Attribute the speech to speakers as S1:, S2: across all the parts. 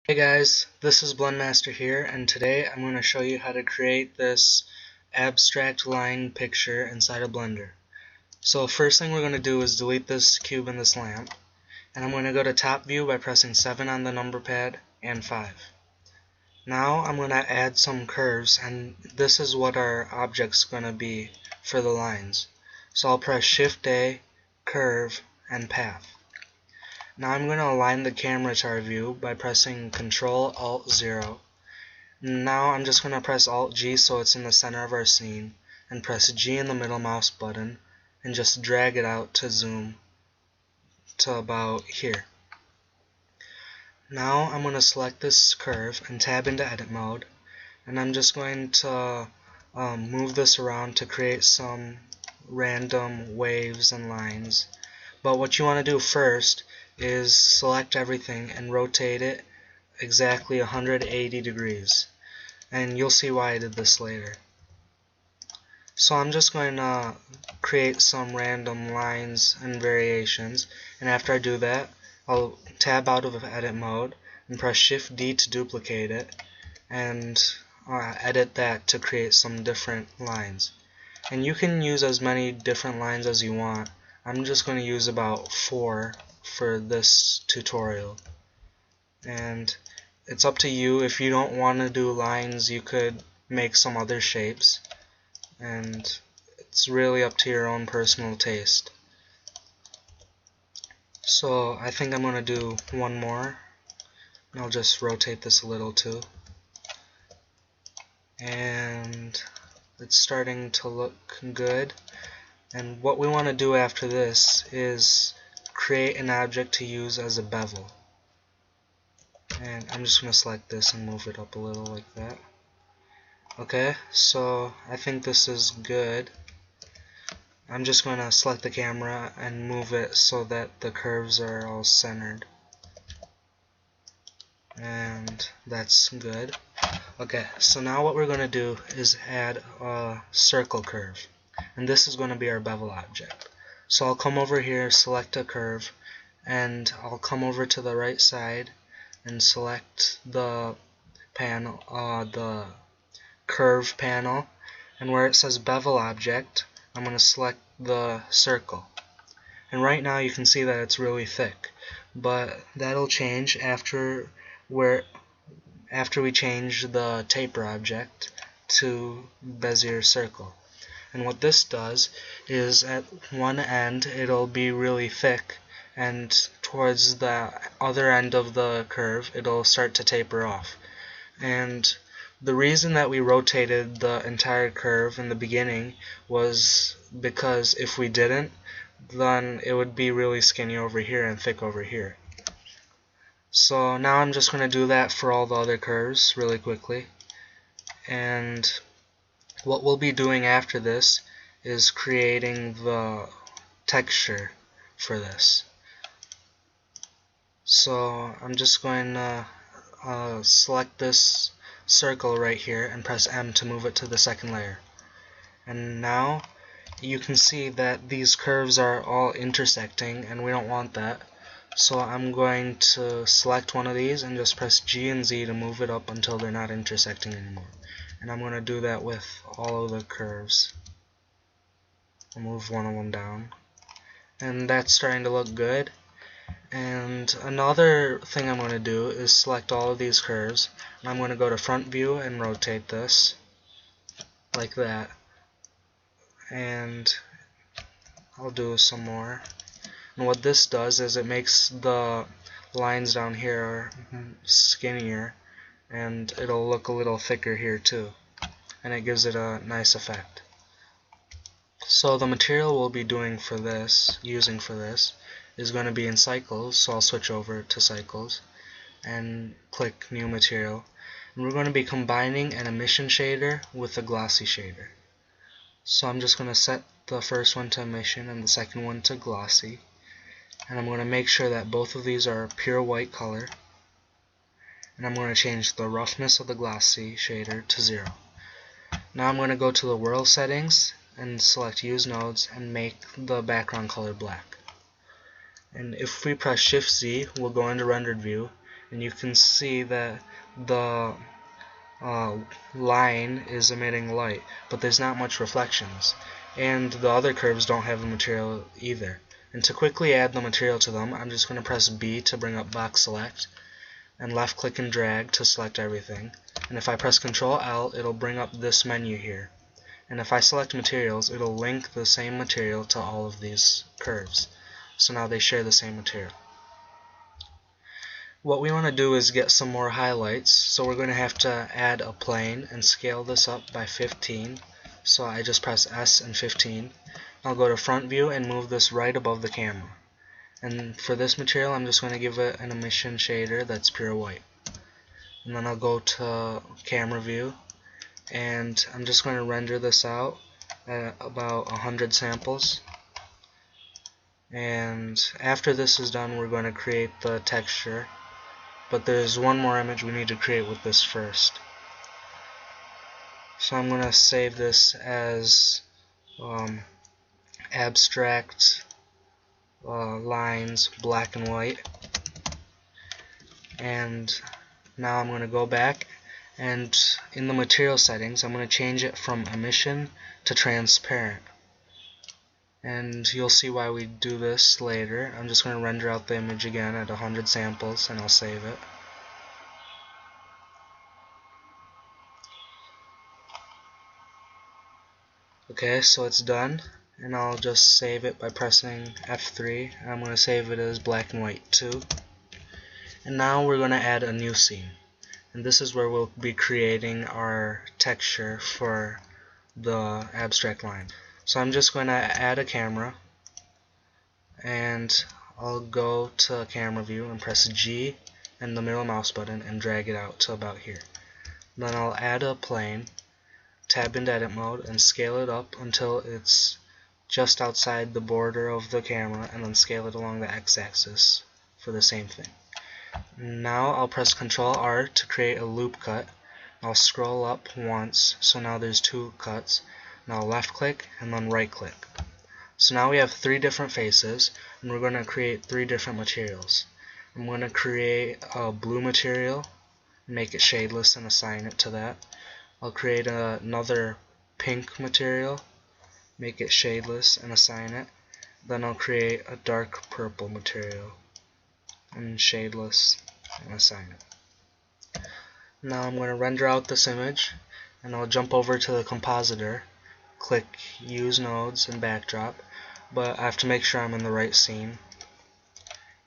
S1: Hey guys, this is BlendMaster here, and today I'm going to show you how to create this abstract line picture inside of Blender. So first thing we're going to do is delete this cube and this lamp, and I'm going to go to top view by pressing 7 on the number pad and 5. Now I'm going to add some curves, and this is what our object's going to be for the lines. So I'll press Shift A, Curve, and Path. Now I'm going to align the camera to our view by pressing Ctrl Alt 0. Now I'm just going to press Alt G so it's in the center of our scene, and press G in the middle mouse button and just drag it out to zoom to about here. Now I'm going to select this curve and tab into edit mode, and I'm just going to move this around to create some random waves and lines. But what you want to do first is select everything and rotate it exactly 180 degrees, and you'll see why I did this later. So I'm just going to create some random lines and variations, and after I do that I'll tab out of edit mode and press Shift D to duplicate it and edit that to create some different lines. And you can use as many different lines as you want. I'm just going to use about 4 for this tutorial, and it's up to you. If you don't want to do lines, you could make some other shapes, and it's really up to your own personal taste. So I think I'm going to do one more, and I'll just rotate this a little too, and it's starting to look good. And what we want to do after this is create an object to use as a bevel. And I'm just going to select this and move it up a little like that. Okay, so I think this is good. I'm just going to select the camera and move it so that the curves are all centered. And that's good. Okay, so now what we're going to do is add a circle curve. And this is going to be our bevel object. So I'll come over here, select a curve, and I'll come over to the right side and select the panel, the curve panel, and where it says bevel object, I'm going to select the circle. And right now you can see that it's really thick, but that'll change after we change the taper object to bezier circle. And what this does is at one end it'll be really thick, and towards the other end of the curve it'll start to taper off. And the reason that we rotated the entire curve in the beginning was because if we didn't, then it would be really skinny over here and thick over here. So now I'm just going to do that for all the other curves really quickly. And what we'll be doing after this is creating the texture for this. So I'm just going to select this circle right here and press M to move it to the second layer. And now you can see that these curves are all intersecting, and we don't want that. So I'm going to select one of these and just press G and Z to move it up until they're not intersecting anymore. And I'm going to do that with all of the curves. I'll move one of them down. And that's starting to look good. And another thing I'm going to do is select all of these curves. And I'm going to go to front view and rotate this like that. And I'll do some more. And what this does is it makes the lines down here skinnier, and it'll look a little thicker here too, and it gives it a nice effect. So the material we'll be using for this is going to be in cycles, so I'll switch over to cycles and click new material, and we're going to be combining an emission shader with a glossy shader. So I'm just going to set the first one to emission and the second one to glossy, and I'm going to make sure that both of these are pure white color. And I'm going to change the roughness of the glossy shader to 0. Now I'm going to go to the world settings and select use nodes and make the background color black. And if we press Shift Z, we'll go into rendered view, and you can see that the line is emitting light, but there's not much reflections, and the other curves don't have the material either. And to quickly add the material to them, I'm just going to press B to bring up box select, and left click and drag to select everything. And if I press Ctrl L, it'll bring up this menu here. And if I select materials, it'll link the same material to all of these curves. So now they share the same material. What we want to do is get some more highlights, so we're going to have to add a plane and scale this up by 15. So I just press S and 15. I'll go to front view and move this right above the camera. And for this material, I'm just going to give it an emission shader that's pure white. And then I'll go to camera view, and I'm just going to render this out at about 100 samples. And after this is done, we're going to create the texture, but there's one more image we need to create with this first. So I'm going to save this as abstract lines, black and white. And now I'm going to go back, and in the material settings I'm going to change it from emission to transparent. And you'll see why we do this later. I'm just going to render out the image again at 100 samples, and I'll save it. Okay, so it's done, and I'll just save it by pressing F3. I'm going to save it as black and white too. And now we're going to add a new scene. And this is where we'll be creating our texture for the abstract line. So I'm just going to add a camera, and I'll go to camera view and press G and the middle mouse button and drag it out to about here. Then I'll add a plane, tab into edit mode, and scale it up until it's just outside the border of the camera, and then scale it along the x-axis for the same thing. Now I'll press Ctrl R to create a loop cut. I'll scroll up once, so now there's 2 cuts. Now left click and then right click. So now we have 3 different faces, and we're going to create 3 different materials. I'm going to create a blue material, make it shadeless and assign it to that. I'll create another pink material, make it shadeless and assign it. Then I'll create a dark purple material and shadeless and assign it. Now I'm going to render out this image, and I'll jump over to the compositor, click use nodes and backdrop, but I have to make sure I'm in the right scene.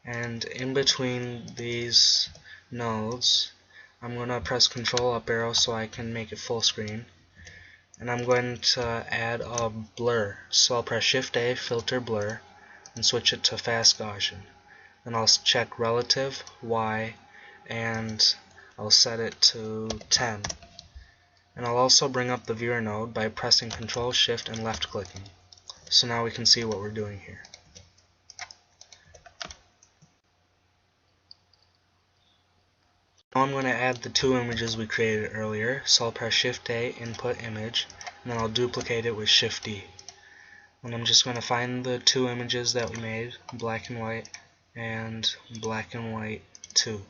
S1: And in between these nodes, I'm going to press Ctrl up arrow so I can make it full screen. And I'm going to add a blur, so I'll press Shift A, filter blur, and switch it to fast Gaussian. Then I'll check relative, Y, and I'll set it to 10. And I'll also bring up the viewer node by pressing Ctrl, Shift, and left clicking. So now we can see what we're doing here. Now I'm going to add the 2 images we created earlier, so I'll press Shift A, input image, and then I'll duplicate it with Shift D. And I'm just going to find the 2 images that we made, black and white, and black and white 2.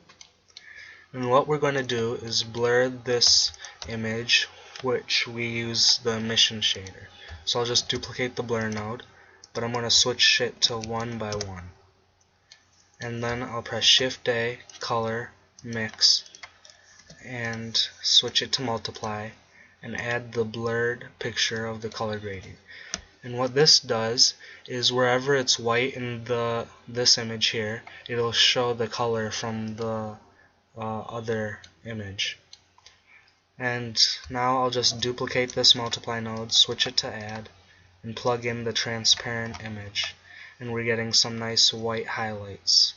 S1: And what we're going to do is blur this image, which we use the emission shader. So I'll just duplicate the blur node, but I'm going to switch it to 1 by 1. And then I'll press Shift A, color, mix, and switch it to multiply, and add the blurred picture of the color gradient. And what this does is wherever it's white in this image here, it'll show the color from the other image. And now I'll just duplicate this multiply node, switch it to add, and plug in the transparent image. And we're getting some nice white highlights.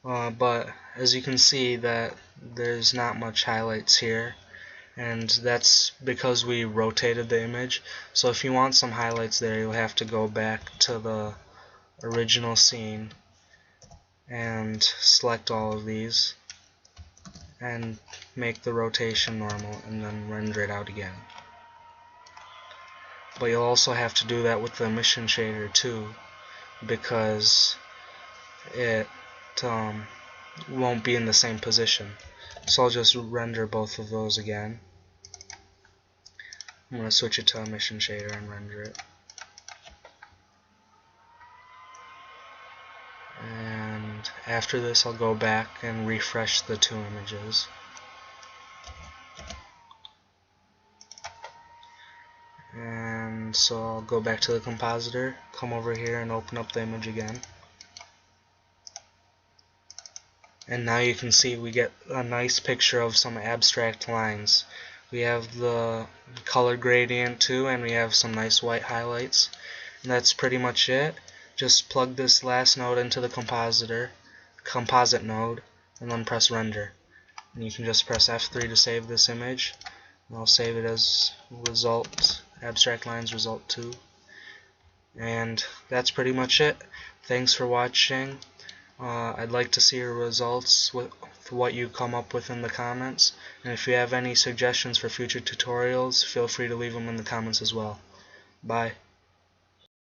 S1: But as you can see that there's not much highlights here, and that's because we rotated the image. So if you want some highlights there, you'll have to go back to the original scene and select all of these and make the rotation normal and then render it out again. But you'll also have to do that with the emission shader too, because it won't be in the same position. So I'll just render both of those again. I'm going to switch it to emission shader and render it. And after this I'll go back and refresh the two images. And so I'll go back to the compositor, come over here and open up the image again. And now you can see we get a nice picture of some abstract lines. We have the color gradient too, and we have some nice white highlights. And that's pretty much it. Just plug this last node into the composite node, and then press render. And you can just press F3 to save this image. And I'll save it as result, abstract lines result 2. And that's pretty much it. Thanks for watching. I'd like to see your results with what you come up with in the comments. And if you have any suggestions for future tutorials, feel free to leave them in the comments as well. Bye.